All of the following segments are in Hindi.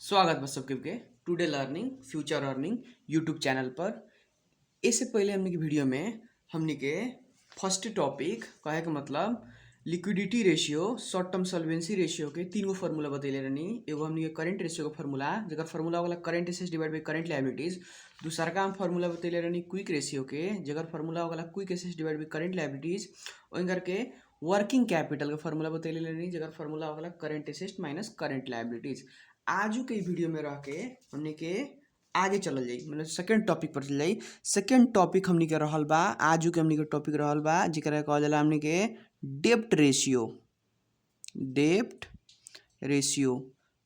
स्वागत बा सबके today learning future earning YouTube channel पर। इससे पहले हमने की वीडियो में हमने के फर्स्ट टॉपिक कहे के मतलब liquidity ratio short term solvency ratio के तीन गो फार्मूला बतैले रहनी। एगो हमने के करंट रेशियो का फार्मूला जगह फार्मूला वाला current assets divide by current liabilities. दूसरा का हम फार्मूला बतैले रहनी क्विक रेशियो के जगह फार्मूला वाला quick assets divide by current liabilities. वहीं करके वर्किंग कैपिटल का फार्मूला बतैले रहनी जगह फार्मूला वाला current assets minus current liabilities. आजू के वीडियो में रह के हमने के आगे चलल जाई मतलब सेकंड टॉपिक पर चल जाई। सेकंड टॉपिक हमने के रहल बा आजू के हमने के टॉपिक रहल बा जेकरा कहल जाला हमने के डेप्ट रेशियो। डेप्ट रेशियो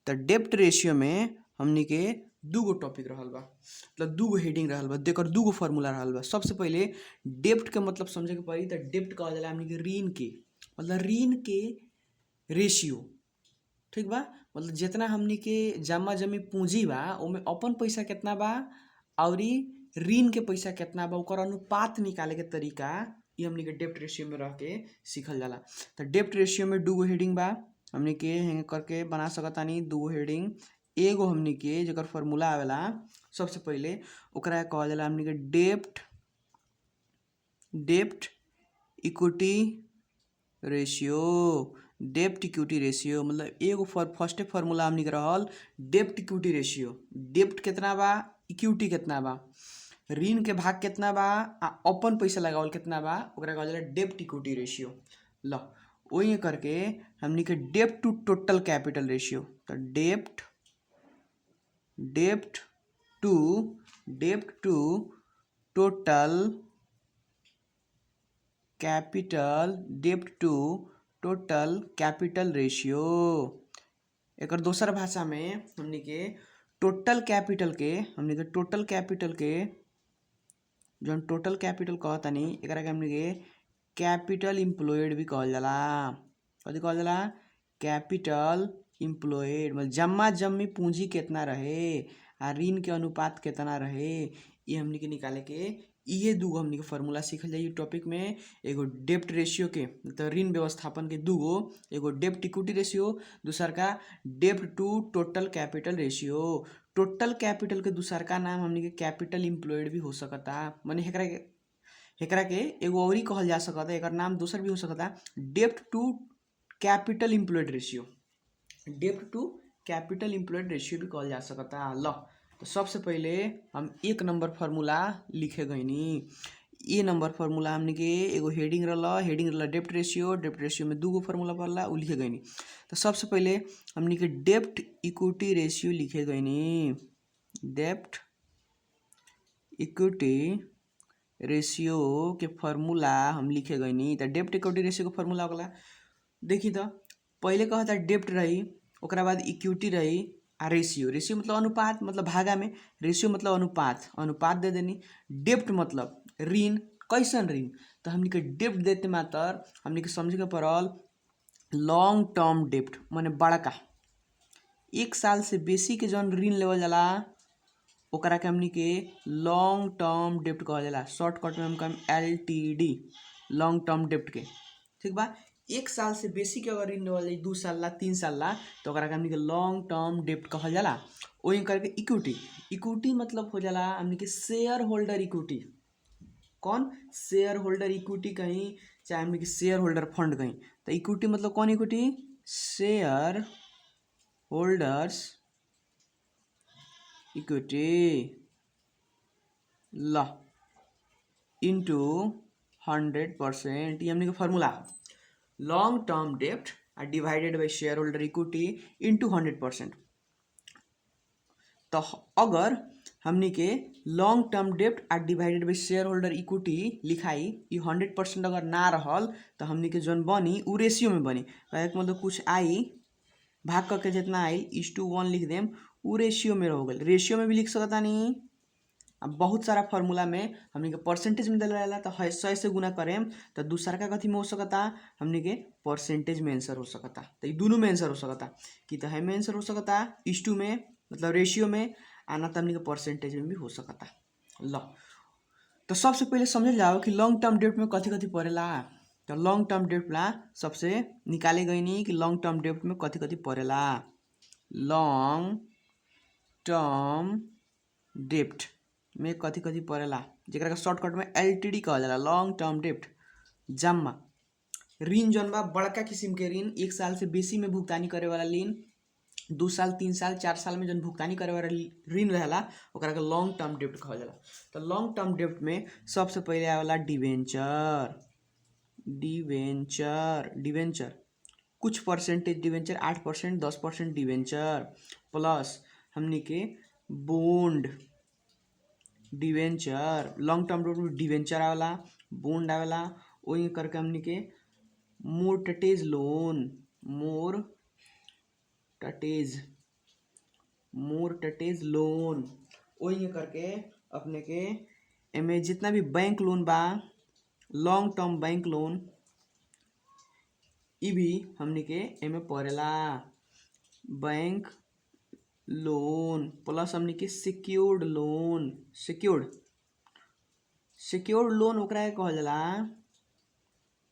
तो डेप्ट रेशियो में हमने के दूगो टॉपिक रहल बा मतलब दूगो हेडिंग रहल बा देकर दूगो फार्मूला रहल बा। सबसे पहले डेप्ट के मतलब समझे के पड़ी तो डेप्ट कहल जाला हमने के ऋण के मतलब ऋण के रेशियो। ठीक बा मतलब जितना हमनी के जमा जमी पूंजी बा ओमे अपन पैसा कितना बा और ऋण के पैसा कितना बा ओकर अनुपात निकाले के तरीका ये हमनी के डेप्ट रेशियो में रह के सीखल जाला। तो डेप्ट रेशियो में दूगो हेडिंग बा हमनी के हेंगे करके बना सकतानी दूगो हेडिंग। एगो हमनी के जेकर फार्मूला आवेला सबसे पहले ओकरा कहल जाला हमनी के डेप्ट इक्विटी रेशियो। डेप्ट इक्विटी रेशियो मतलब एगो फर्स्ट फार्मूला हमनी के रहल डेप्ट इक्विटी रेशियो। डेप्ट कितना बा इक्विटी कितना बा ऋण के भाग कितना बा आ अपन पैसा लगावल कितना बा ओकरा कहल जाला डेप्ट इक्विटी रेशियो। ल वही करके हमनी के डेप्ट टू टोटल कैपिटल रेशियो। तो डेप्ट टू टोटल कैपिटल रेशियो। एक दोसर भाषा में हमनी के टोटल कैपिटल के जौन टोटल कैपिटल कहतानी एकरा के हमनी के कैपिटल एम्प्लॉयड भी कहल जाला। कथी कहल जाला कैपिटल एम्प्लॉयड मतलब जमा जमी पूंजी कितना रहे आ ऋण के अनुपात कितना रहे ये हमनी के निकाले के ये दूगो हमनी के फार्मूला सीखल जाई टॉपिक में। एगो डेप्ट रेशियो के मतलब ऋण व्यवस्थापन के दूगो एगो डेप्ट इक्विटी रेशियो दूसर का डेप्ट to total capital ratio. Total capital के दूसर का नाम हमनी के कैपिटल एम्प्लॉयड भी हो सकता माने एकरा के एगो और ही कहल जा सकता एकर नाम दूसर भी हो सकता डेप्ट to capital employed ratio. Dept to capital employed ratio भी कहल जा सकता। ल तो सबसे पहले हम एक नंबर फार्मूला लिखे गईनी। ये नंबर फार्मूला हमने के एगो हेडिंग रहला डेप्ट रेशियो में दूगो फार्मूला पड़ला उ लिखे गईनी। तो सबसे पहले हमने के डेप्ट इक्विटी रेशियो लिखे गईनी। डेप्ट इक्विटी रेशियो के फार्मूला हम लिखे गईनी। तो डेप्ट इक्विटी रेशियो के फार्मूला होगा देखी तो पहले कहता डेप्ट रही ओकरा बाद इक्विटी रही आ रेशियो मतलब अनुपात मतलब भागा में रेशियो मतलब अनुपात दे देनी। डेप्ट मतलब ऋण कैसन ऋण तो हमनी के डेप्ट देते मात्र हमनी के समझे के पड़ल लॉन्ग टर्म डेप्ट माने बड़का 1 साल से बेसी के जौन ऋण लेवल जाला ओकरा के हमनी के लॉन्ग टर्म डेप्ट कहल जाला। शॉर्टकट में हम कहम LTD लॉन्ग टर्म डेप्ट के। ठीक बा 1 साल से बेसी के अगर ऋण लेवल जाई 2 साल ला 3 साल ला तो ओकरा के हमनी के लॉन्ग टर्म डेप्ट कहल जाला। वही करके इक्विटी मतलब हो जाला हमनी के शेयर होल्डर इक्विटी। कौन शेयर होल्डर इक्विटी कहीं चाहे हमनी के शेयर होल्डर फंड कहीं तो इक्विटी मतलब कौन इक्विटी शेयर होल्डर्स इक्विटी ल इंटू 100% ये हमनी के फार्मूला लॉन्ग टर्म डेप्ट divided by share holder equity into 100%। तो अगर हमनी के लॉन्ग टर्म डेप्ट divided by share holder equity लिखाई ये 100% अगर ना रहल तो हमनी के जौन बनी उ रेशियो में बनी मतलब कुछ आई भाग करके जितना आई 1:1 लिख देम उ रेशियो में रह गई। रेशियो में भी लिख सकता नहीं अब बहुत सारा फार्मूला में हमनी के परसेंटेज में दिल रहेला तो 100 से गुना करेम तो दूसरा का कथी में हो सकता हमनी के परसेंटेज में आंसर हो सकता। तो ये दोनों में आंसर हो सकता कि तो है में आंसर हो सकता 1:2 में मतलब रेशियो में आना तो हमनी के परसेंटेज में भी हो सकता। ल तो सबसे पहले समझ जाओ कि लॉन्ग टर्म डेप्ट में कथी कथी पड़ेला। तो लॉन्ग टर्म डेप्ट ला सबसे निकाले गई नहीं कि लॉन्ग टर्म डेप्ट में कथी कथी पड़ेला। लॉन्ग टर्म डेप्ट में कथी कथी पड़ेला, जेकरा के शॉर्टकट में LTD कहल जाला, लॉन्ग टर्म डेप्ट। जम्मा ऋण जौन बा बड़का किस्म के ऋण, 1 साल से बेसी में भुगतानी करे वाला ऋण, 2 साल 3 साल 4 साल में जौन भुगतानी करे वाला ऋण रहेला ओकरा के लॉन्ग टर्म डेप्ट कहल जाला। तो लॉन्ग टर्म डेप्ट में सबसे पहले आवेला डिवेंचर। डिवेंचर कुछ परसेंटेज डिवेंचर, 8%, 10% डिवेंचर, प्लस हमनी के बॉन्ड। डिवेंचर लॉन्ग टर्म डेप्ट में डिवेंचर आवेला, बॉन्ड आवेला, वही करके हमनी के मोर्टगेज लोन, मोर्टगेज लोन, वही करके अपने के एमे जितना भी बैंक लोन बा, लॉन्ग टर्म बैंक लोन, ई भी हमनी के एमे पड़ेला। बैंक लोन प्लस हमनी के सिक्योर्ड लोन। सिक्योर्ड लोन ओकरा के कहल जाला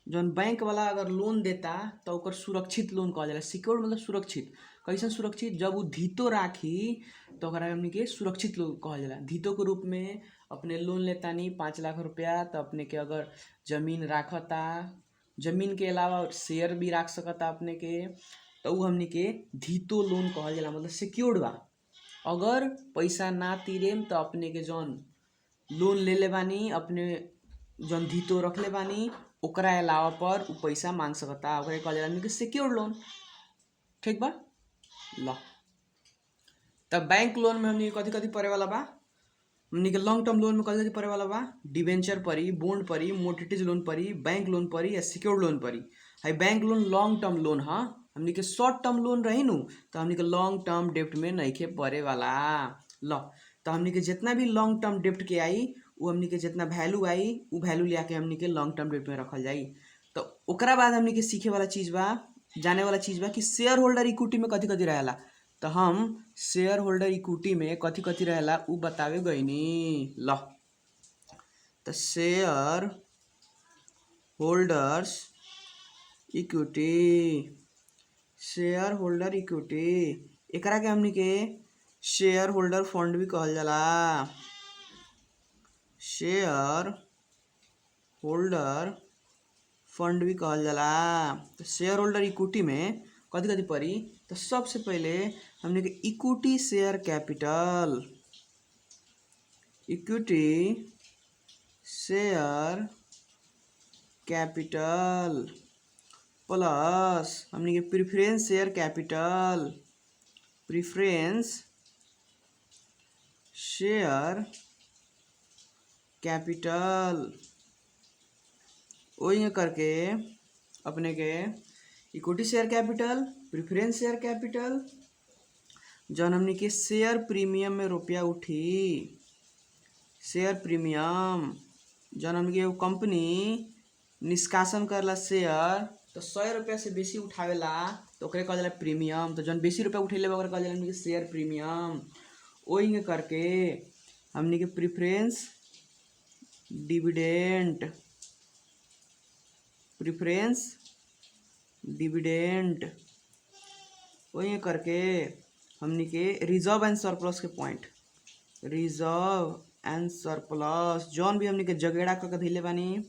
जौन बैंक वाला अगर लोन देता तो ओकर सुरक्षित लोन कहल जाला। सिक्योर्ड मतलब सुरक्षित। कैसन सुरक्षित, जब उ धितो राखी तो ओकरा हमनी के सुरक्षित लोन कहल जाला। धितो के रूप में अपने लोन लेतानी 5 लाख रुपया, तो अपने के अगर जमीन राखता, जमीन के अलावा शेयर भी राख सकता अपने के, तो उ हमनी के धितो लोन कहल जाला, मतलब सिक्योर्ड बा। अगर पैसा ना तीरेम तो अपने के जौन लोन ले ले बानी, अपने जौन धितो रखले बानी, ओकरा अलावा पर उ पैसा मांग सकता, ओकरा कहल जाला हमनी के सिक्योर्ड लोन। ठीक बा। ल तब बैंक लोन में हमनी कथी कथी पड़े वाला बा, हमनी के लॉन्ग टर्म लोन में कथी कथी पड़े वाला बा, डिवेंचर पड़ी, बॉन्ड पड़ी, मोर्टगेज लोन पड़ी, बैंक लोन पड़ी या सिक्योर्ड लोन पड़ी। है bank loan long term loan ह, हमनी के शॉर्ट टर्म लोन रही नु तो हमनी के लॉन्ग टर्म डेप्ट में नइखे पड़े वाला। ल तो हमनी के जितना भी लॉन्ग टर्म डेप्ट के आई, उ हमनी के जितना वैल्यू आई, उ वैल्यू लिया के हमनी के लॉन्ग टर्म डेप्ट में रखल जाई। तो ओकरा बाद हमनी के सीखे वाला चीज बा, जाने वाला चीज बा कि शेयर होल्डर इक्विटी में कथी कथी रहेला। तो हम शेयर होल्डर इक्विटी में कथी कथी रहेला उ बतावे गईनी। ल तो share holders equity, share holder equity एकरा के हमनी के शेयर होल्डर फंड भी कहल जाला। शेयर होल्डर फंड भी कहल जाला। तो शेयर होल्डर इक्विटी में कथी कथी पड़ी, तो सबसे पहले हमने के equity share capital, equity share capital, plus हमने के preference share capital, preference share capital, वही करके अपने के equity share capital, preference share capital, जौन हमनी के शेयर प्रीमियम में रुपया उठी, शेयर प्रीमियम जौन हमनी के कंपनी निष्कासन करला शेयर, तो 100 रुपया से बेसी उठावेला तो ओकरे कहल जाला प्रीमियम। तो जौन बेसी रुपया उठेले बा ओकरा कहल जाला हमनी के शेयर प्रीमियम। वही करके हमनी के प्रेफरेंस डिविडेंड, प्रेफरेंस डिविडेंड, वही करके हमनी के रिजर्व एंड सरप्लस के पॉइंट, रिजर्व एंड सरप्लस जौन भी हमनी के जगेड़ा करके धइले बानी,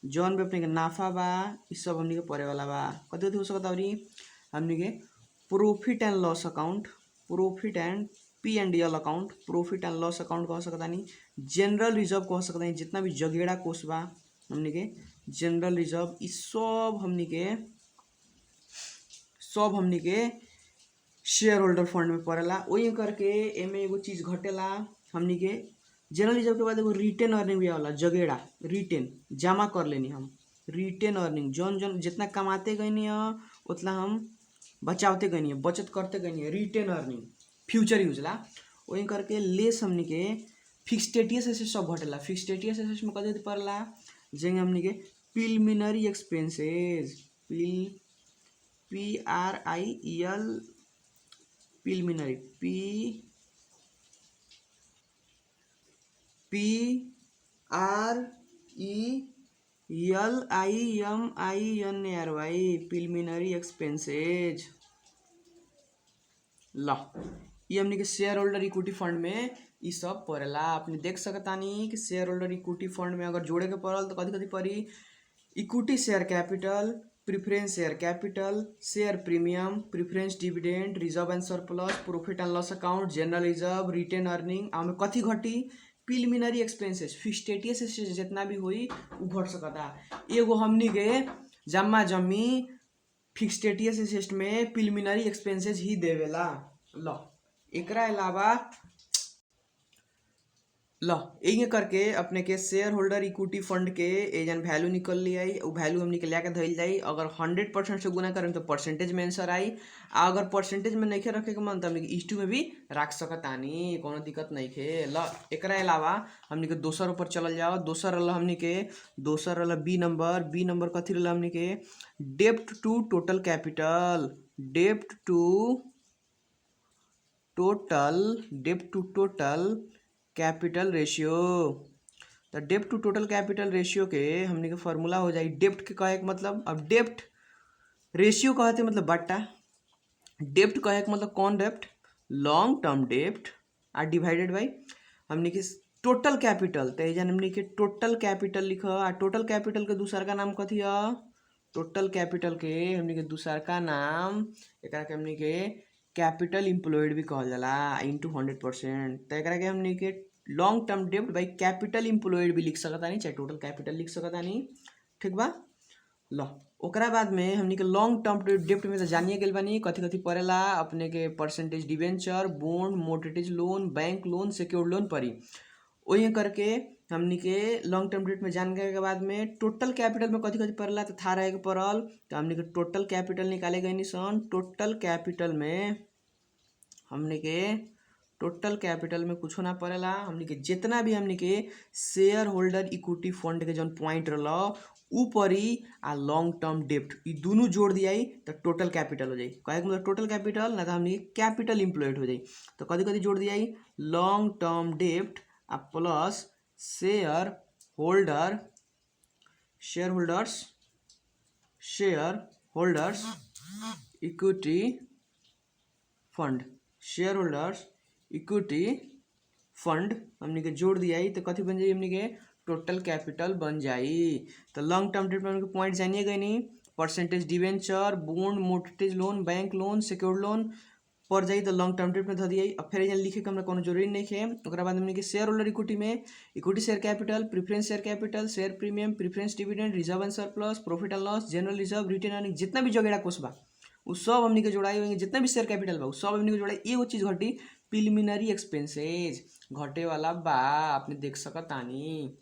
जौन भी अपने के नाफा बा, इ सब हमनी के पड़े वाला बा। कथी कथी हो सकता अउरी हमनी के profit and loss account, profit and P&L account, profit and loss account कह सकता नहीं, जनरल रिजर्व कह सकता नहीं, जितना भी जगेड़ा कोष बा हमनी के जनरल रिजर्व, इ सब हमनी के शेयर होल्डर फंड में पड़ेला। वही करके एमे एगो चीज घटेला, हमनी के जनरल रिजर्व के बाद एगो रिटेन अर्निंग भी आवेला, जगेड़ा रिटेन जमा कर लेनी हम, रिटेन अर्निंग जौन जौन जितना कमाते गईनी है उतना हम बचावते गईनी है, बचत करते गईनी है, रिटेन अर्निंग फ्यूचर यूज ला। वही करके लेस हमनी के फिक्स्ड टीएस एसेस सब घटेला। फिक्स्ड टीएस एसेस में कथी पड़ेला, जेंगे हमनी के preliminary expenses, PRIEL preliminary, PRELIMINRY preliminary expenses. ल ये हमनी के शेयर होल्डर इक्विटी फंड में ई सब पड़ेला। अपने देख सकतानी कि शेयर होल्डर इक्विटी फंड में अगर जोड़े के पड़ल तो कथी कथी पड़ी, equity share capital, preference share capital, share premium, preference dividend, reserve and surplus, profit and loss account, general reserve, retain earning. आमे कथी घटी, प्रिलिमिनरी एक्सपेंसेस, फिक्स्टेटियस से जितना भी होई उ घट सकता। एगो हमनी के जम्मा जमी फिक्स्टेटियस असेस्ट में प्रिलिमिनरी एक्सपेंसेस ही देवेला। ल एकरा अलावा ये करके अपने के शेयर होल्डर इक्विटी फंड के एजन वैल्यू निकल ली आई। वो वैल्यू हमनी के लेके धइल जाई। अगर 100% से गुना करें तो परसेंटेज में आंसर आई। अगर परसेंटेज में नहीं रखे के मन तो हमनी के इस्टू में भी रख सकतानी, कोनो दिक्कत नहीं खे। एकरा अलावा हमनी के दोसर ऊपर चलल जाओ। दोसर रहल हमनी के बी नंबर कथी रहल हमनी के, डेब्ट टू टोटल कैपिटल, डेब्ट टू टोटल कैपिटल रेशियो। तो डेब्ट टू टोटल कैपिटल रेशियो के हमने के फार्मूला हो जाए, डेब्ट के कहे के मतलब, अब डेब्ट रेशियो कहते मतलब बट्टा, डेब्ट कहे के मतलब कौन डेब्ट, लॉन्ग टर्म डेब्ट आर डिवाइडेड बाई हमने के टोटल कैपिटल। तो एजन हमने के टोटल कैपिटल लिख, आ टोटल कैपिटल के दूसर का नाम कथी है, टोटल कैपिटल के हमने के दूसर का नाम एक हमने के कैपिटल इम्प्लॉयड भी कहल जाला इंटू 100%। तो एक हमने के लॉन्ग टर्म डेब्ट बाई कैपिटल इम्प्लॉयड भी लिख सकता नहीं, चाहे टोटल कैपिटल लिख सकता नहीं, ठीक बा। ओकरा बाद में हमने के लॉन्ग टर्म डेब्ट में तो जानिए गए बानी कथी कथी पड़ेला, अपने के percentage debenture, bond, mortgage loan, bank loan, secured loan पड़ी। वही करके हमनी के लॉन्ग टर्म डेट में जान गए के बाद में टोटल कैपिटल में कथी कथी पड़ला तो था रहे के पड़ल। तो हमनी के टोटल कैपिटल निकाले गए निशान। टोटल कैपिटल में हमनी के टोटल कैपिटल में कुछ ना पड़ेला। हमनी के जितना भी हमनी के शेयर होल्डर इक्विटी फंड के जौन पॉइंट रहा ऊपरी आ लॉन्ग टर्म डेब्ट ई दोनों जोड़ दिया तो टोटल कैपिटल हो जाए। कहे मतलब टोटल कैपिटल ना तो हमनी कैपिटल इम्प्लॉयड हो जाए। तो कथी कथी जोड़ दिया, लॉन्ग टर्म डेब्ट आ plus share holders equity fund, share holders equity fund हमने के जोड़ दिया तो कथी बन जाए, हमने के टोटल कैपिटल बन जाई। तो लॉन्ग टर्म डेट में हमने पॉइंट जानिए गए नहीं, percentage debenture, bond, mortgage loan, bank loan, secured loan पड़ जाई तो लॉन्ग टर्म डेट में धो दिया। अब फिर यहाँ लिखे के हमरा कोनो जरूरी नहीं है। ओकरा बाद हमने के शेयर होल्डर इक्विटी में equity share capital, preference share capital, share premium, preference dividend, reserve and surplus, profit and loss, general reserve, retain earning, जितना भी जगह कोर्स बा उ सब हमनी के जोड़ाई होंगे। जितना भी शेयर कैपिटल बा उ सब हमनी के जोड़ाई। एगो चीज घटी, प्रिलिमिनरी एक्सपेंसेज घटे वाला बा, आपने देख सकतानी।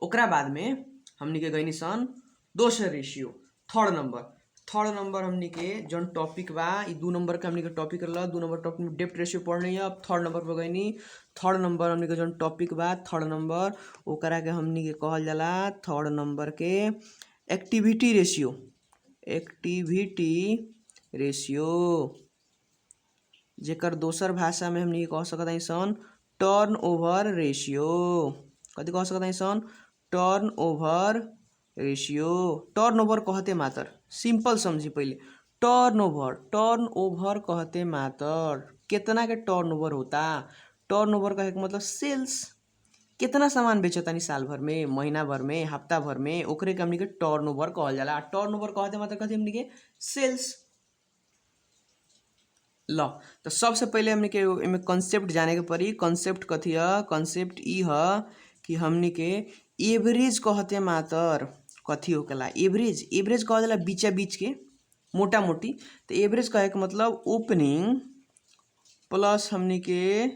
ओकरा बाद में हमनी के गई सन दोसर रेशियो, थर्ड नंबर हमनी के जौन टॉपिक बा, 2 नंबर के हमनी के टॉपिक रहा। 2 नंबर टॉपिक में डेब्ट रेशियो पढ़नी है। अब थर्ड नंबर पर गई। थर्ड नंबर हमनी के जौन टॉपिक बा, थर्ड नंबर ओकरा के हमनी के कहल जाला, थर्ड नंबर के एक्टिविटी रेशियो जेकर दोसर भाषा में हमनी के कह सकत हई सन टर्न ओवर रेशियो। कथी कह सकत हई सन, turnover ratio. Turnover कहते मात्र, सिंपल समझी पहले, टर्न ओवर कहते मात्र कितना के टर्न ओवर होता। टर्न ओवर कहे के मतलब सेल्स, कितना सामान बेचतानी साल भर में, महीना भर में, हफ्ता भर में, ओकरे के हमनी के टर्न ओवर कहल जाला। टर्न ओवर कहते मतलब कथी हमनी के सेल्स। तो सबसे पहले हमनी के इमे कॉन्सेप्ट जाने के पड़ी। कॉन्सेप्ट कथी है, कॉन्सेप्ट ई है कि हमनी के एवरेज कहते मात्र कथी होकेला, एवरेज कह जाला बीचा बीच के, मोटा मोटी। तो एवरेज कहे के मतलब ओपनिंग प्लस हमनी के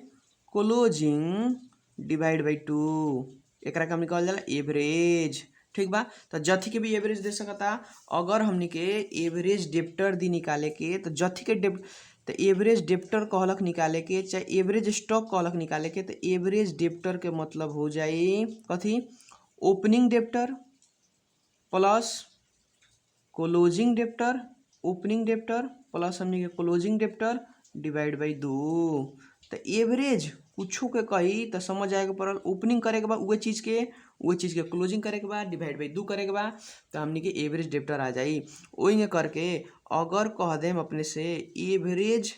क्लोजिंग डिवाइड बाई 2, एकरा के हमनी कहल जाला एवरेज, ठीक बा। तो जथी के भी एवरेज दे सकता। अगर हमनी के एवरेज डेप्टर दी निकाले के तो जथी के तो एवरेज डेप्टर कहलक निकाले के, चाहे एवरेज स्टॉक कहलक निकाले के, तो एवरेज डेप्टर के मतलब हो जाई कथी, opening debtor plus closing debtor, opening debtor plus हमनी के क्लोजिंग डेप्टर डिवाइड बाई 2। तो एवरेज कुछो के कही तो समझ आएगा पड़ल, ओपनिंग करे के बाद उहे चीज के क्लोजिंग करे के बाद डिवाइड बाई 2 करे के बाद तो हमनी के एवरेज डेप्टर आ जाई। वही करके अगर कह देम अपने से एवरेज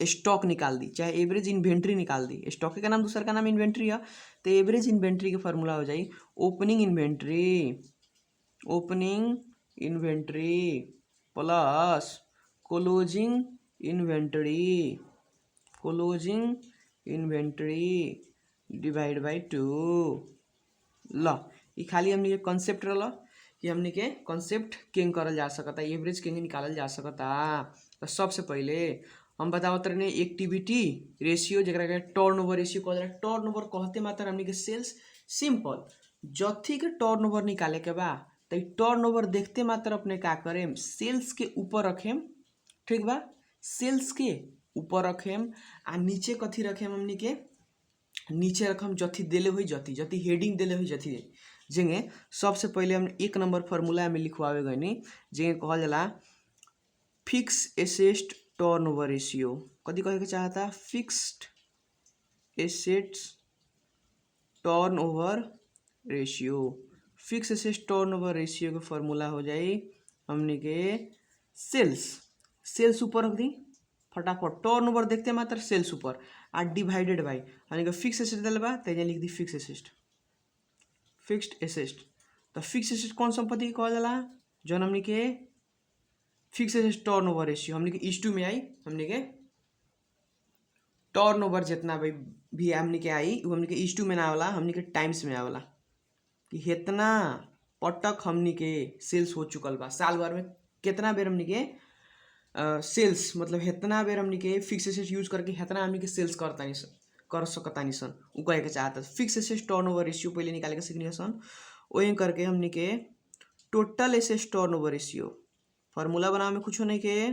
स्टॉक निकाल दी, चाहे एवरेज इन्वेंट्री निकाल दी। स्टॉक का नाम दूसरा का नाम इन्वेंट्री है, तो एवरेज इन्वेंट्री के फॉर्मूला हो जाई opening inventory plus closing inventory divide by 2। ल ये खाली हमने के कॉन्सेप्ट रहा कि हमने के कॉन्सेप्ट केंग करल जा सकता, एवरेज केंग निकालल जा सकता। तो सबसे पहले हम बतावत रहे एक्टिविटी रेशियो जरा के टर्नओवर रेशियो कहल जाला। टर्नओवर कहते मात्र हमने के सेल्स सिंपल जथी के टर्नओवर निकाले के बा, तो टर्नओवर देखते मात्र अपने का करेम सेल्स के ऊपर रखेम, ठीक बा, सेल्स के ऊपर रखेम आ नीचे कथी रखेम हमने के नीचे रखम जथी देले हुई जथी हेडिंग देले हुई जथी जेंगे। सबसे पहले हम एक नंबर फार्मूला में लिखवावे गए जेंगे कहल जाला फिक्स एसेट टर्नओवर रेशियो। कथी कहे के चाहता fixed assets turnover ratio. Fix assets turnover ratio के फार्मूला हो जाए हमने के सेल्स ऊपर रख दी फटाफट, टर्नओवर देखते मात्र सेल्स ऊपर आ डिवाइडेड बाई यानी कि फिक्स एसेट दिल बा तो लिख दी फिक्स्ड एसेट। तो फिक्स एसेट कौन संपत्ति कहल जाला जौन हमने के फिक्स एसेट टर्नओवर रेशियो हमने के इस में आई, हमने के टर्नओवर जितना भी हमने के आई वो हमने के इस में ना आवेला, हमने के टाइम्स में आवेला कि इतना पटक हमने के सेल्स हो चुकल बा, साल भर में कितना बेर हमने के सेल्स मतलब इतना बेर हमने के फिक्स एसेट यूज करके इतना हमने के सेल्स कर सकतानी सन उ कहे के चाहता। फिक्स एसेट टर्नओवर रेशियो पहले निकाले के सीखनी सन, वही करके हमने के total asset turnover ratio formula बनावे में कुछ नहीं के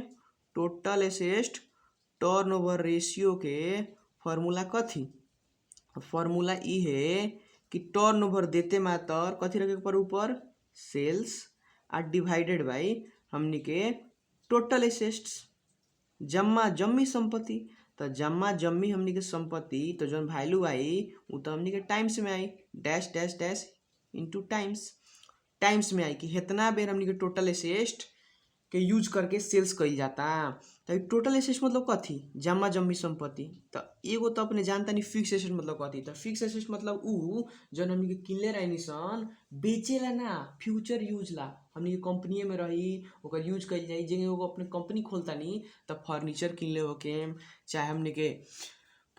टोटल एसेट टर्नओवर रेशियो के फार्मूला कथी, फार्मूला ई है कि टर्नओवर देते मात्र कथी रखे पर ऊपर सेल्स आ डिवाइडेड बाई हमने के टोटल एसेट्स जम्मा जम्मी संपत्ति। तो जम्मा जम्मी हमने के संपत्ति तो जो वैल्यू आई वो तो हमने के टाइम्स में आई, dash dash dash into times में आई कि इतना बेर हमने के टोटल एसेट के यूज करके सेल्स कइल जाता। तो टोटल एसेट मतलब कथी जम्मा जम्मी संपत्ति। तो एगो तो अपने जानता नहीं फिक्स एसेट मतलब कथी, तो फिक्स एसेट मतलब उ जौन हमने के किनले रहनी सन बेचेला ना फ्यूचर यूज ला हमने के कंपनी में रही ओकर यूज कइल जाई। जेंगे एगो अपने कंपनी खोलता नहीं तो फर्नीचर किनले होके चाहे हमने के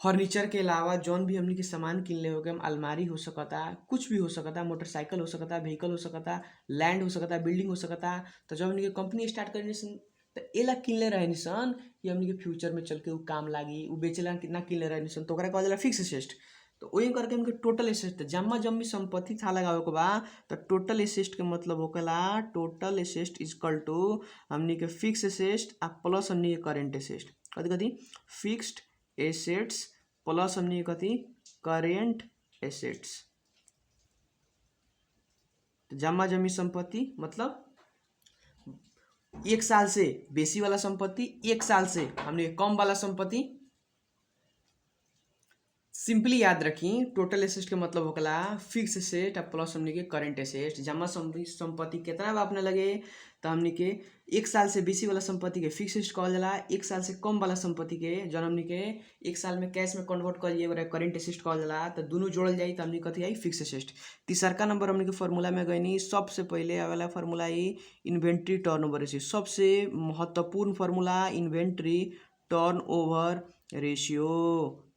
फर्नीचर के अलावा जौन भी हमने के सामान किनले होके अलमारी हो सकता, कुछ भी हो सकता, मोटरसाइकिल हो सकता, व्हीकल हो सकता, लैंड हो सकता, बिल्डिंग हो सकता। तो जब हमने के कंपनी स्टार्ट करनी सन तो एला किनले रहनी सन कि हमने के फ्यूचर में चल के उ काम लागी, उ बेचेला कितना किनले रहनी सन तो ओकरा कहल जाला फिक्स एसेट। तो वही करके हमके टोटल एसेट जम्मा जम्मी संपत्ति था लगावे के बा तो टोटल एसेट के मतलब होकेला total asset is equal to हमने के फिक्स एसेट आ प्लस हमने के करेंट एसेट कथी कथी फिक्स्ड एसेट्स प्लस हमने कथी करेंट एसेट्स। तो जम्मा जम्मी संपत्ति मतलब एक साल से बेसी वाला संपत्ति, एक साल से हमने कम वाला संपत्ति। सिंपली याद रखी टोटल एसेट के मतलब होकला फिक्स एसेट प्लस हमने के करेंट एसेट। जमा संपत्ति कितना बा अपने लगे तो हमने के एक साल से बेसी वाला संपत्ति के फिक्स एसेट कहल जाला, एक साल से कम वाला संपत्ति के जौन हमने के एक साल में कैश में कन्वर्ट कर लिए करेंट एसेट कहल जाला। तो दोनों जोड़ल जाई तो हमने कथी आई फिक्स एसेट। तीसरका नंबर हमने के फार्मूला में गईनी सबसे पहले आवेला formula I inventory turnover ratio. सबसे महत्वपूर्ण फार्मूला इन्वेंट्री टर्नओवर रेशियो।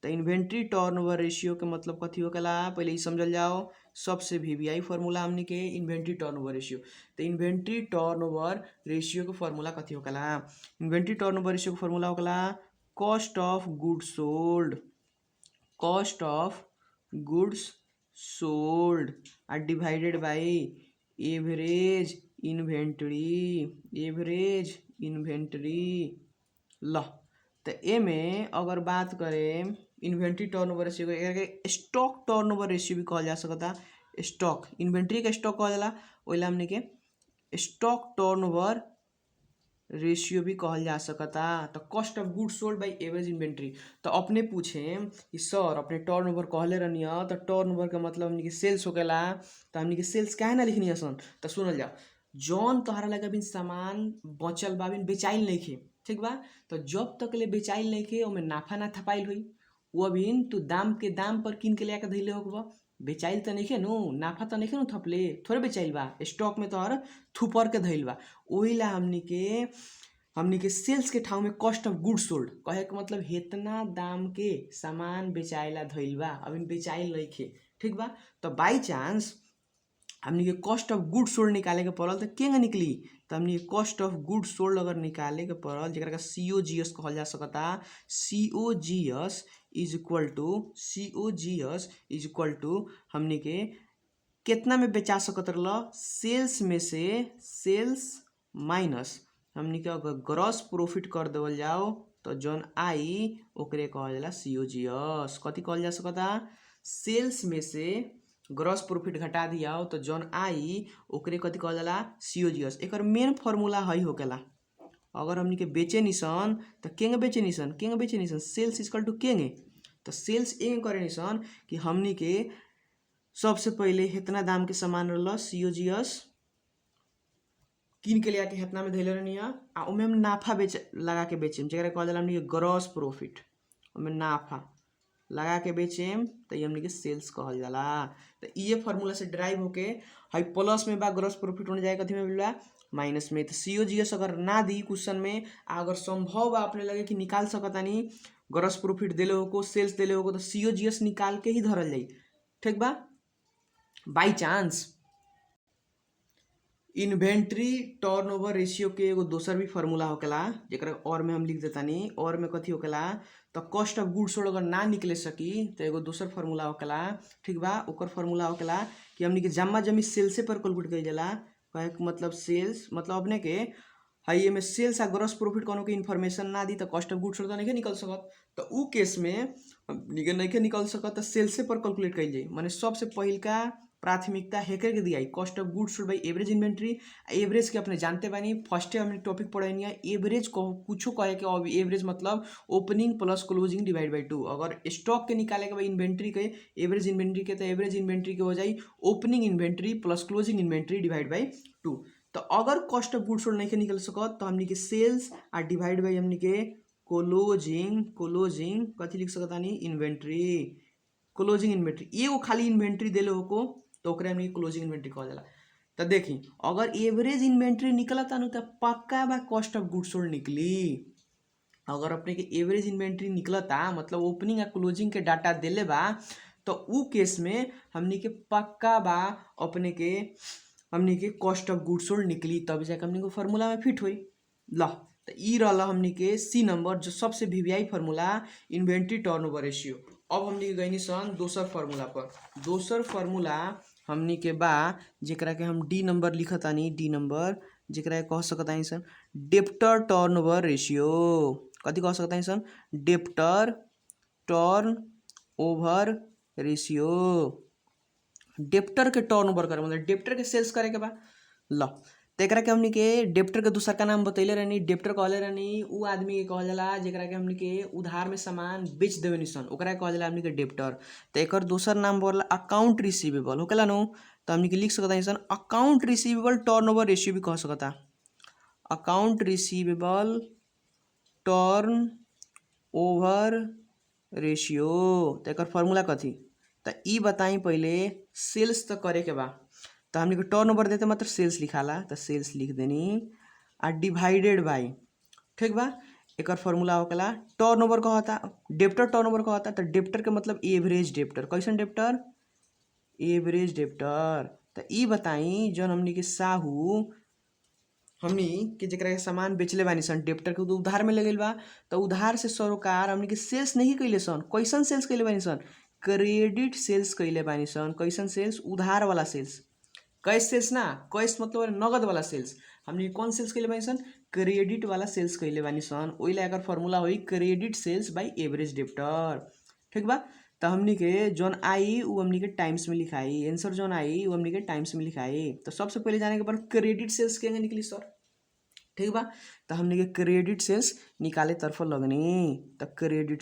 तो इन्वेंट्री टर्नओवर रेशियो के मतलब कथी होकेला पहले ही समझल जाओ। सबसे वीवीआई फार्मूला हमने के इन्वेंट्री टर्नओवर रेशियो। तो इन्वेंट्री टर्नओवर रेशियो के फार्मूला कथी होकेला इन्वेंट्री टर्नओवर रेशियो के फार्मूला होकेला cost of goods sold are divided by average inventory. ल तो ए में अगर बात करें इन्वेंट्री टर्नओवर रेशियो के स्टॉक टर्नओवर रेशियो भी कहल जा सकता। स्टॉक इन्वेंट्री के स्टॉक कहल जाला ओइला हमने के स्टॉक टर्नओवर रेशियो भी कहल जा सकता। तो cost of goods sold by average inventory. तो अपने पूछे कि सर अपने टर्नओवर कहले रहनी तो टर्नओवर का मतलब हमने के सेल्स होकेला तो हमने के सेल्स काहे ना लिखनी सन। तो सुनल जाओ जौन तोहरा लगे बिन सामान बचल बा बिन बेचाइल नहीं खे ठीक बा। तो जब तक ले बेचाइल नइखे ओमे नाफा ना थपाइल होई। वो अभी तू दाम के दाम पर किन के लेके धइले होबा, बेचाइल त नइखे नु, नाफा त नइखे नु थपले, थोड़े बेचाइल बा, स्टॉक में तोहर थुपर के धइल बा। ओही ला हमनी के सेल्स के ठाव में कॉस्ट ऑफ गुड्स सोल्ड कहे के मतलब हेतना दाम के सामान बेचाइला धइल बा, अभी बेचाइल नइखे। ठीक बा। तो बाई चांस हमनी के कॉस्ट ऑफ गुड्स सोल्ड निकाले के पड़ल तो केंगे निकली, तो हमनी के कॉस्ट ऑफ गुड्स सोल्ड अगर निकाले के पड़ल जेकरा का COGS कहल जा सकता। COGS इज इक्वल टू हमनी के कितना में बेचा सकत रहल, सेल्स में से सेल्स माइनस हमनी के अगर ग्रॉस प्रॉफिट कर देवल जाओ तो जौन आई ओकरे कहल जाला COGS। कथी कहल जा सकता, सेल्स में से ग्रॉस प्रॉफिट घटा दिया तो जौन आई ओकरे कथी कहल जाला COGS। एकर मेन फार्मूला हई होकेला, अगर हमनी के बेचे निसन तो केंगे बेचे निसन सेल्स इक्वल टू केंगे। तो सेल्स एंगे करे निसन कि हमनी के सबसे पहले इतना दाम के सामान रहल COGS किन के लिया के हेतना में धैले रहनी आ ओमे हम नाफा लगा के बेचेम जेकरा कहल जाला हमनी के ग्रॉस प्रॉफिट। ओमे नाफा लगा के बेचेम तो ये हमनी के सेल्स कहल जाला। तो ये फार्मूला से ड्राइव होके हई प्लस में बा ग्रॉस प्रॉफिट होने जाए कथी में मिला माइनस में। तो COGS अगर ना दी क्वेश्चन में अगर संभव बा अपने लगे कि निकाल सकतानी ग्रॉस प्रॉफिट देले होको सेल्स देले होको तो COGS निकाल के ही धरल जाई। ठीक बा। By chance inventory turnover ratio के एगो दोसर भी फार्मूला होकेला जेकरा और में हम लिख देतानी। और में कथी होकेला तो कॉस्ट ऑफ गुड्स सोल्ड अगर ना निकले सकी तो एगो दोसर फार्मूला होकेला। ठीक बा। ओकर फार्मूला होकेला कि हमनी के जम्मा जमी सेल्से पर कैलकुलेट कइल जाला। कहे के मतलब सेल्स मतलब अपने के हई में सेल्स आ ग्रॉस प्रॉफिट कोनो के इन्फॉर्मेशन ना दी तो कॉस्ट ऑफ गुड्स सोल्ड तो नहीं निकल सकत। तो उ केस में हमनी के नहीं निकल सकत तो सेल्से पर कैलकुलेट कइल जाई। माने सबसे पहिलका प्राथमिकता हेकर के दिया cost of goods sold by average inventory. Average के अपने जानते बानी फर्स्टे हमने टॉपिक पढ़ाई है एवरेज कुछो कहे के एवरेज मतलब opening plus closing divide by 2। अगर स्टॉक के निकाले के बाद इन्वेंट्री के एवरेज इन्वेंट्री के तो एवरेज इन्वेंट्री के हो जाए opening inventory plus closing inventory divide by 2। तो अगर कॉस्ट ऑफ गुड्स सोल्ड नहीं निकल सकत तो हमनी के सेल्स आ डिवाइड बाई हमनी के क्लोजिंग कथी लिख सकतानी इन्वेंट्री क्लोजिंग इन्वेंट्री। एगो खाली इन्वेंट्री देले होको तो ओकरे हमनी क्लोजिंग इन्वेंट्री कहल जाला। तो देखी अगर एवरेज इन्वेंट्री निकलता नु तो पक्का बा कॉस्ट ऑफ गुड्स सोल्ड निकली। अगर अपने के एवरेज इन्वेंट्री निकलता मतलब ओपनिंग आ क्लोजिंग के डाटा देले बा तो उ केस में हमनी के पक्का बा अपने के हमनी के कॉस्ट ऑफ गुड्स सोल्ड निकली तब जाके हमनी को फार्मूला में फिट होई। ला तो ई रहला हमनी के सी नंबर जो सबसे VVI formula inventory turnover ratio. अब हमनी के गइनी सन दोसर फार्मूला पर। दोसर फार्मूला हमनी के बा जेकरा के हम डी नंबर लिखतानी डी नंबर जेकरा के कह सकतानी सन डेब्टर टर्नओवर रेशियो। कथी कह सकतानी सन डेब्टर टर्नओवर रेशियो। डेब्टर के टर्नओवर करे मतलब डेब्टर के सेल्स करे के बा। ल तो एकरा के हमनी के डेब्टर के दूसर का नाम बतैले रहनी। डेब्टर कहले रहनी उ आदमी के कहल जाला जेकरा के हमनी के उधार में सामान बेच देवे निसन ओकरा के कहल जाला हमनी के डेब्टर। तो एकर दोसर नाम बोला अकाउंट रिसीवेबल होकेला नु। तो हमनी के लिख सकता सन अकाउंट रिसीवेबल टर्नओवर रेशियो भी कह सकता। Account receivable turnover ratio. तो एकर फार्मूला कथी तो ई बताई पहले सेल्स तो करे के बा तो हमनी के टर्नओवर देते मतलब सेल्स लिखाला तो सेल्स लिख देनी आ डिवाइडेड बाई। ठीक बा। एकर फार्मूला होकेला टर्नओवर कहता डेब्टर टर्नओवर कहता तो डेब्टर के मतलब एवरेज डेब्टर। कैसन डेब्टर एवरेज डेब्टर। तो ई बताई जौन हमनी के साहू हमनी के जेकरा के सामान बेचले बानी सन डेब्टर के तो उधार में ले गइल बा तो उधार से सरोकार हमनी के सेल्स नहीं कइले सन। कैसन सेल्स कइले बानी सन क्रेडिट सेल्स कइले बानी सन। कैसन सेल्स उधार वाला सेल्स। कैश सेल्स ना कैश मतलब नगद वाला सेल्स। हमनी कौन सेल्स कइले बानी सन क्रेडिट वाला सेल्स कइले बानी सन। ओइ ला एकर फार्मूला होई credit sales by average debtor. ठीक बा। तो हमनी के जौन आई उ हमनी के टाइम्स में लिखाई आंसर जौन आई उ हमनी के टाइम्स में लिखाई। तो सबसे पहले जाने के बाद क्रेडिट सेल्स केंगे निकली सर। ठीक बा। तो हमनी के क्रेडिट सेल्स निकाले तरफ लगनी तो क्रेडिट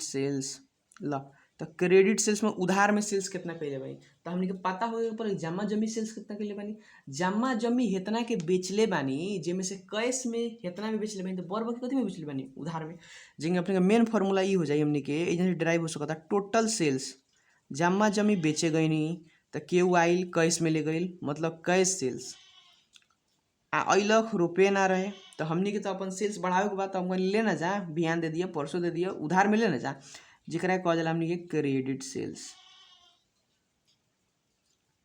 सेल्स ला तो क्रेडिट सेल्स में उधार में सेल्स कितना कइले बानी, तो हमनी के पता होए पर जमा जमी सेल्स कितना कइले बानी, जमा जमी हेतना के बेचले बानी, जेमे से कैश में हेतना में बेचले बानी, तो बर बाकी कथी में बेचले बानी, उधार में। जेंगे अपने के मेन फार्मूला ई हो जाई हमनी के एजन से ड्राइव हो सकता टोटल सेल्स, जमा जमी बेचे गईनी तो केहू आइल कैश में ले गईल, मतलब कैश सेल्स। आ अइलख रुपये ना रहे तो हमनी के तो अपन सेल्स बढ़ावे के बाद तो हम ले ना जा, बिहान दे दिया, परसों दे दिया, उधार में ले ना जा, जेकरा कहल जाला हमनी के क्रेडिट सेल्स।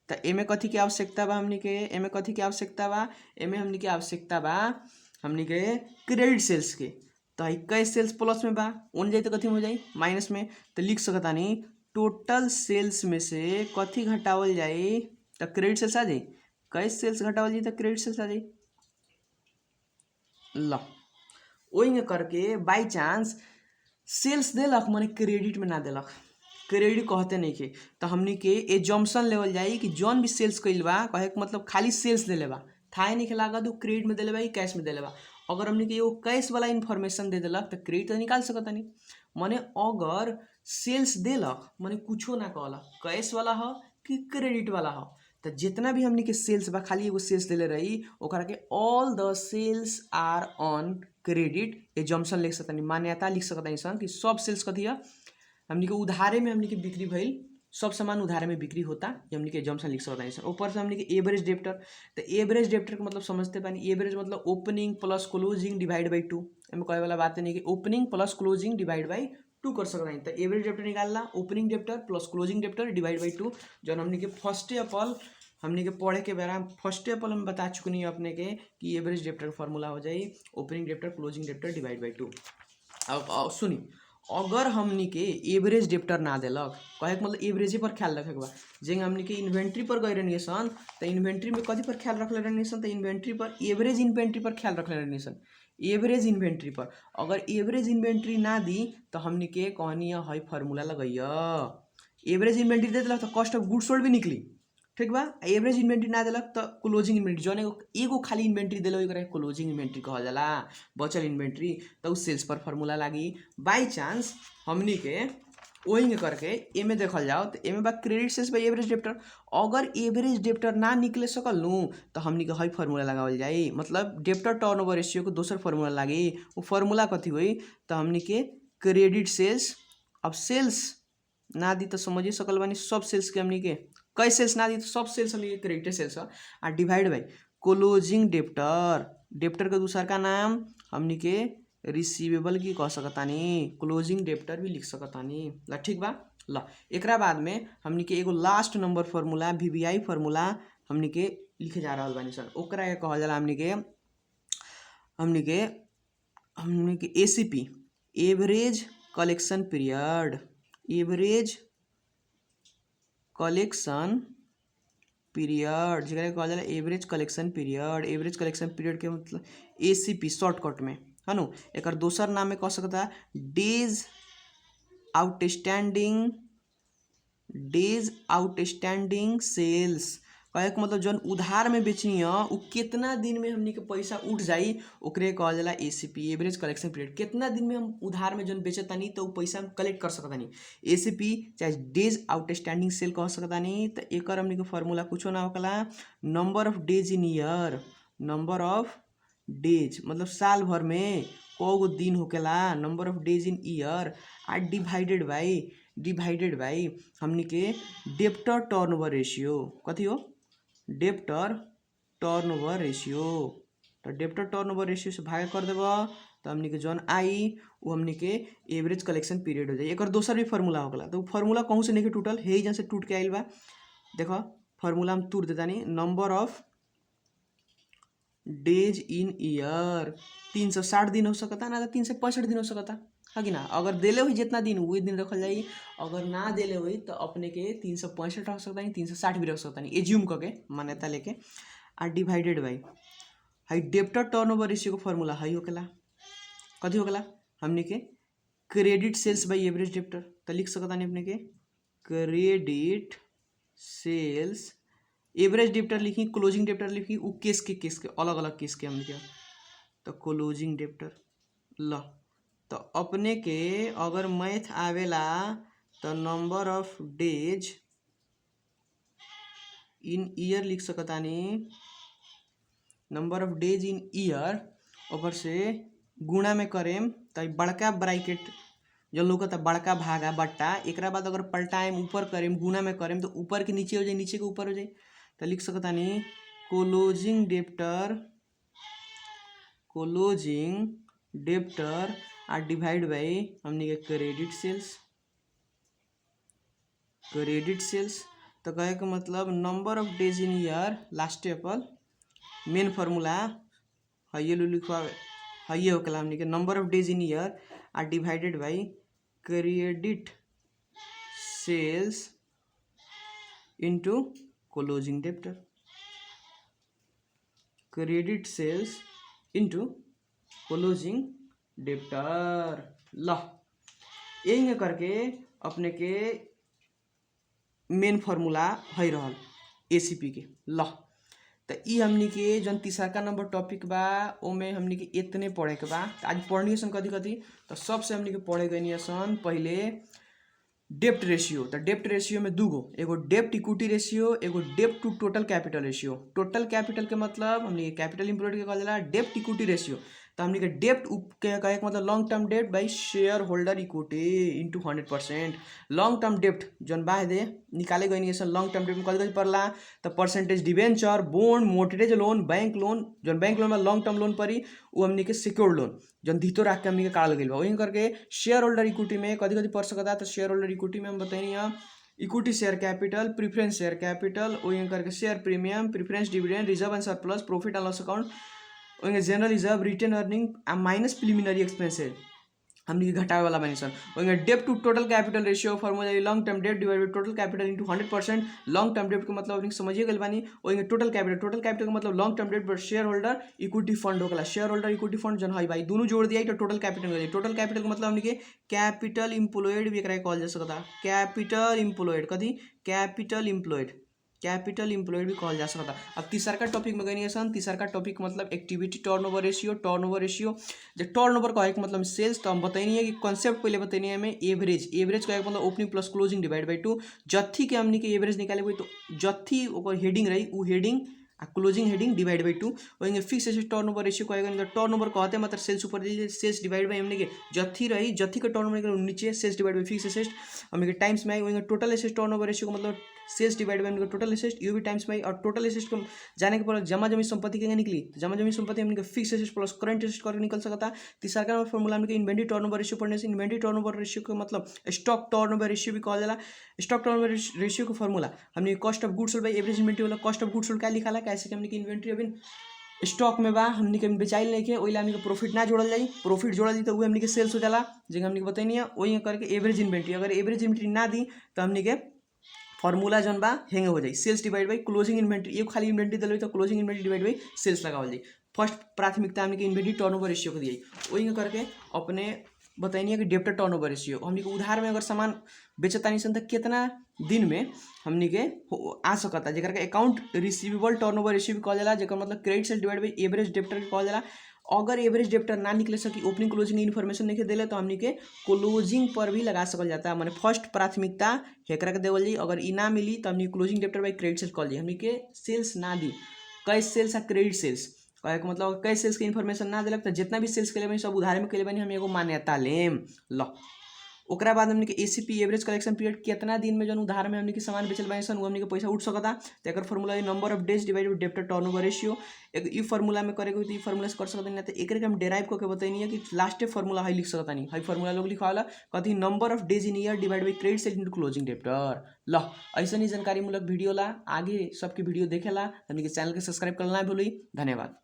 तो एमे कथी के आवश्यकता बा हमनी के, एमे कथी के आवश्यकता बा, एमे हमनी के आवश्यकता बा हमनी के क्रेडिट सेल्स के। तो कैश सेल्स प्लस में बा, ओन जाई तो कथी में हो जाई, माइनस में। तो लिख सकतानी टोटल सेल्स में से कथी घटावल जाई, तो क्रेडिट सेल्स आ जाई, कैश सेल्स घटावल जाई तो क्रेडिट सेल्स आ जाई। ल ओइंगे करके बाई चांस सेल्स देलक माने क्रेडिट में ना देलक, क्रेडिट कहते नहीं के, तो हमनी के एजम्पशन लेवल जाई कि जौन भी सेल्स कइल बा, कहे के मतलब खाली सेल्स देले बा, थाहे नहीं के लागत उ क्रेडिट में देले बा कि कैश में देले बा। अगर हमनी के एगो कैश वाला इन्फॉर्मेशन दे देलक तो क्रेडिट तो निकाल सकतानी। माने अगर सेल्स देलक माने कुछो ना कहलक, कैश वाला ह कि क्रेडिट वाला ह, तो जितना भी हमनी के सेल्स बा खाली एगो सेल्स देले रही, ओकरा के all the sales are on credit assumption लिख सकतानी, मान्यता लिख सकतानी सन कि सब सेल्स कथी है, हमनी के उधारे में हमनी के बिक्री भइल, सब सामान उधारे में बिक्री होता, ये हमनी के एजम्पशन लिख सकतानी सन। ऊपर से हमनी के एवरेज डेप्टर, तो एवरेज डेप्टर का मतलब समझते बानी, एवरेज मतलब opening plus closing divide by 2, एमे कहे वाला बात नहीं कि opening plus closing divide by 2 कर सकतानी। तो एवरेज डेप्टर निकालना opening debtor plus closing debtor divide by 2, जौन हमनी के फर्स्ट अपल हमनी के पढ़े के बेरा फर्स्ट अपल हम बता चुकनी अपने के कि एवरेज डेप्टर का फार्मूला हो जाई opening debtor closing debtor divide by 2। अब सुनी, अगर हमनी के एवरेज डेप्टर ना देलक, कहे के मतलब एवरेजे पर ख्याल रखे के बा, जेंगे हमनी के इन्वेंट्री पर गए रहनी सन, तो इन्वेंट्री में कथी पर ख्याल रखले रहनी सन, तो इन्वेंट्री पर एवरेज इन्वेंट्री पर ख्याल रखले रहनी सन, एवरेज इन्वेंट्री पर। अगर एवरेज इन्वेंट्री ना दी तो हमनी के कहनी है फार्मूला लगैया, एवरेज इन्वेंट्री दे दिलक तो कॉस्ट ऑफ गुड्स सोल्ड भी निकली, ठीक बा। एवरेज इन्वेंट्री ना दिलक तो क्लोजिंग इन्वेंट्री, जौन एगो खाली इन्वेंट्री दिलो एकरा क्लोजिंग इन्वेंट्री कहल जाला, बचल इन्वेंट्री, तो उस सेल्स पर फार्मूला लागी। बाई चांस हमनी के ओहिंग करके एमे देखल जाओ तो एमे बा credit sales by average debtor, अगर एवरेज डेप्टर ना निकले सकल नु तो हमनी के फार्मूला लगावल जाई, मतलब डेप्टर टर्नओवर रेशियो को दोसर फार्मूला लागी। वो फार्मूला कथी हुई, तो हमनी के क्रेडिट सेल्स, अब सेल्स ना दी तो समझी सकल बानी सब सेल्स के हमनी के, कई सेल्स ना दी तो सब सेल्स हमनी के क्रेडिट सेल्स आ divide by closing debtor, debtor के दूसर का नाम हमनी के रिसीवेबल की कह सकतानी, क्लोजिंग डेप्टर भी लिख सकतानी। ल ठीक बा। ल एकरा बाद में हमनी के एगो last number formula VVI formula हमनी के लिखे जा रहल बानी सर, ओकरा के कहल जाला हमनी के ACP, average collection period, average collection period, जेकरा कहल जाला average collection period. Average collection period के मतलब एसीपी शॉर्टकट में है नु, एकर दोसर नाम में कह सकता डेज आउटस्टैंडिंग सेल्स, कहे के मतलब जौन उधार में बेचनी है उ कितना दिन में हमनी के पैसा उठ जाई, ओकरे कहल जाला एसीपी, एवरेज कलेक्शन पीरियड। कितना दिन में हम उधार में जौन बेचतानी तो उ पैसा हम कलेक्ट कर सकतानी, एसीपी चाहे डेज आउटस्टैंडिंग सेल कह सकतानी। तो एकर हमनी के फार्मूला कुछो ना होकला, number of days in year, number of days मतलब साल भर में कगो दिन होकेला, number of days in year, आ डिवाइडेड बाई हमनी के डेप्टर टर्नओवर रेशियो, कथी हो, डेप्टर टर्नओवर रेशियो। तो डेप्टर टर्नओवर रेशियो से भाग कर देबा तो हमनी के जौन आई वो हमनी के एवरेज कलेक्शन पीरियड हो जाई। एकर दोसर भी फार्मूला होगला, तो फार्मूला कहूँ से नहीं के टूटल, हे जन से टूट के आइल बा। देखो फार्मूला हम तुर देतानी, number of days in year 360 दिन हो सकता ना, तो 365 दिन हो सकता है कि ना। अगर देले हुई जितना दिन वही दिन रखल जाई, अगर ना देले हुई तो अपने के 365 रख सकता नहीं, 360 भी रख सकता नहीं, एज्यूम करके मान्यता लेके। आ डिवाइडेड बाई हाई डेप्टर टर्नओवर रेशियो का फार्मूला हाई होकेला, कथी होकेला, हमने के credit sales by average debtor. तो लिख सकता नहीं अपने के क्रेडिट सेल्स, एवरेज डेप्टर लिखी, क्लोजिंग डेप्टर लिखी, उ केस के अलग अलग केस के हमने क्या, तो क्लोजिंग डेप्टर। ल तो अपने के अगर मैथ आवेला तो number of days in year लिख सकतानी, number of days in year ओकर से गुणा में करेम तो बड़का ब्रैकेट जो लौकता बड़का भागा बट्टा, एकरा बाद अगर पलटाएम ऊपर करेम गुणा में करेम तो ऊपर के नीचे हो जाए, नीचे के ऊपर हो जाए। तो लिख सकतानी closing debtor are divide by हमने के क्रेडिट सेल्स। तो कहे का मतलब number of days in year last पर मेन फार्मूला है लिखवा है होकला हमने के number of days in year are divided by credit sales into closing debtor, credit sales into closing debtor. ला यही करके अपने के मेन फार्मूला है रहल एसीपी के। ला तो ई हमनी के जन तीसरा नंबर टॉपिक बा ओमे हमनी के इतने पढ़े के बा। आज पढ़नी सन कथी तो सबसे हमनी के पढ़े गई सन पहले डेप्ट रेशियो। तो डेप्ट रेशियो में दूगो, एगो डेप्ट इक्विटी रेशियो, एगो डेप्ट to total capital ratio. Total capital के मतलब हमनी के कैपिटल इम्प्लॉयड के कहल जाला डेप्ट इक्विटी रेशियो। तो हमनी के डेप्ट के कहे के मतलब लॉन्ग टर्म डेप्ट by share holder equity into 100%। Long term डेप्ट जौन बा दे निकाले गई लॉन्ग टर्म डेप्ट में कथी पड़ला तो percentage debenture, bond, mortgage loan, bank loan. जौन बैंक लोन में लॉन्ग टर्म लोन पड़ी वो हमनी के सिक्योर्ड लोन जौन धितो रख के हमनी के काढ़ल गई बा। वही करके शेयर होल्डर इक्विटी में कथी पड़ सकता तो शेयर होल्डर इक्विटी में हम बताइए equity share capital, preference share capital, वही करके share premium, preference dividend, reserve and surplus, profit and loss account, general reserve, retain earning minus preliminary expenses हमनी के घटावे वाला बनी सन। वही डेप्ट to total capital ratio formula long term dept divide by total capital into 100%। Long term डेप्ट का मतलब अपनी समझिए गल बानी। वही टोटल कैपिटल का मतलब लॉन्ग टर्म डेप्ट पर शेयर होल्डर इक्विटी फंड होगा। शेयर होल्डर इक्विटी फंड जन है भाई दोनों जोड़ दिया तो टोटल कैपिटल हो जाए। टोटल कैपिटल का मतलब हमनी के कैपिटल इम्प्लॉयड भी कहल जा सकता। कैपिटल इम्प्लॉयड कथी कैपिटल इम्प्लॉयड भी कहल जा सकता। अब तीसरा टॉपिक में गई सन। तीसरा टॉपिक मतलब एक्टिविटी टर्नओवर रेशियो। जब टर्नओवर कहे के मतलब सेल्स तो हम बताइए कि कॉन्सेप्ट पहले बताइए हमें एवरेज कहे के मतलब opening plus closing divide by 2। Jatti के हमनी के एवरेज निकाले हुई तो जत्थी हेडिंग रही वो हेडिंग आ क्लोजिंग हेडिंग डिवाइड बाई 2। वही फिक्स एसेट टर्नओवर रेशियो कहेगा टर्नओवर कहते हैं मतलब सेल्स ऊपर सेल्स डिवाइड बाई हमने के जत्थी रही जत्थी का टर्नओवर नीचे sales divide by fix asset हमने के टाइम्स में आई। वही टोटल एसेट टर्नओवर रेशियो का मतलब sales divide by total asset यू भी टाइम्स में आई। और टोटल एसेट को जाने के बाद जमा जमी संपत्ति के निकली तो जमा जमी संपत्ति हमने fix asset plus current asset करके निकल सकता। तीसरा का फॉर्मूला हमने इन्वेंटरी टर्नओवर रेशियो पढ़ने से इन्वेंटरी टर्नओवर रेशियो का मतलब स्टॉक टर्नओवर रेशियो भी कहल जाला। स्टॉक टर्नओवर रेशियो का फॉर्मूला हमने cost of goods sold by average inventory वाला कॉस्ट ऑफ गुड्स सोल्ड क्या लिखा कैसे कि हमने की इन्वेंटरी अभी स्टॉक में बा हमने के बेचाइल नहीं के वही हमने के प्रॉफिट ना जोड़ल जाई। प्रॉफिट जोड़ल जाई तो वही हमने के सेल्स हो जाला जगह हमने के बताइए वही करके एवरेज इन्वेंटरी। अगर एवरेज इन्वेंटरी ना दी तो हमने के फॉर्मूला जौन बा हेंगे हो जाए sales divide by closing inventory. ये खाली इन्वेंटरी दिल तो closing inventory divide by sales लगावल जाए। फर्स्ट प्राथमिकता हमने के इन्वेंटरी टर्नओवर रेशियो को दी वही करके अपने बताइए कि डेप्टर टर्नओवर रेशियो हमने के उधार में अगर सामान बेचतानी सन तो कितना दिन में हमने के आ सकता जगह का अकाउंट रिसीवेबल टर्नओवर रेशियो भी कहल जाला जेकर मतलब credit sales divide by average debtor भी कहल जाला। अगर एवरेज डेप्टर ना निकले सकी ओपनिंग क्लोजिंग इन्फॉर्मेशन नहीं दिले तो हमने के क्लोजिंग पर भी लगा सकल जाता है। मैंने फर्स्ट प्राथमिकता हेकरा के देवल जाई। अगर ई ना मिली तो हमने closing debtor by credit sales कहल जाए। हमने के सेल्स ना दी कैश सेल्स आ क्रेडिट सेल्स कहे के मतलब कैश सेल्स के इन्फॉर्मेशन ना दिलक तो जितना भी सेल्स के लिए सब उधार में के लिए हम एगो मान्यता लेम। लो ओकरा बाद हमने के एसीपी एवरेज कलेक्शन पीरियड कितना दिन में जो उधार में हमने के सामान बेचल बानी सन वो हमने के पैसा उठ सकता। तो एक formula number of days divide by debtor turnover ratio एक ई फॉर्मूला में करे तो ई फॉर्मूला से कर सकते नहीं तो एक हम डेराइव करके बताइए कि लास्ट फॉर्मूला है लिख सकता नहीं है फॉर्मूला लोग लिखा वाला कथी number of days in year divide by credit sales into closing debtor. लो ऐसा ही जानकारी मूलक वीडियो ला आगे सबके वीडियो देखेला हमने के चैनल के सब्सक्राइब करना ना भूली। धन्यवाद।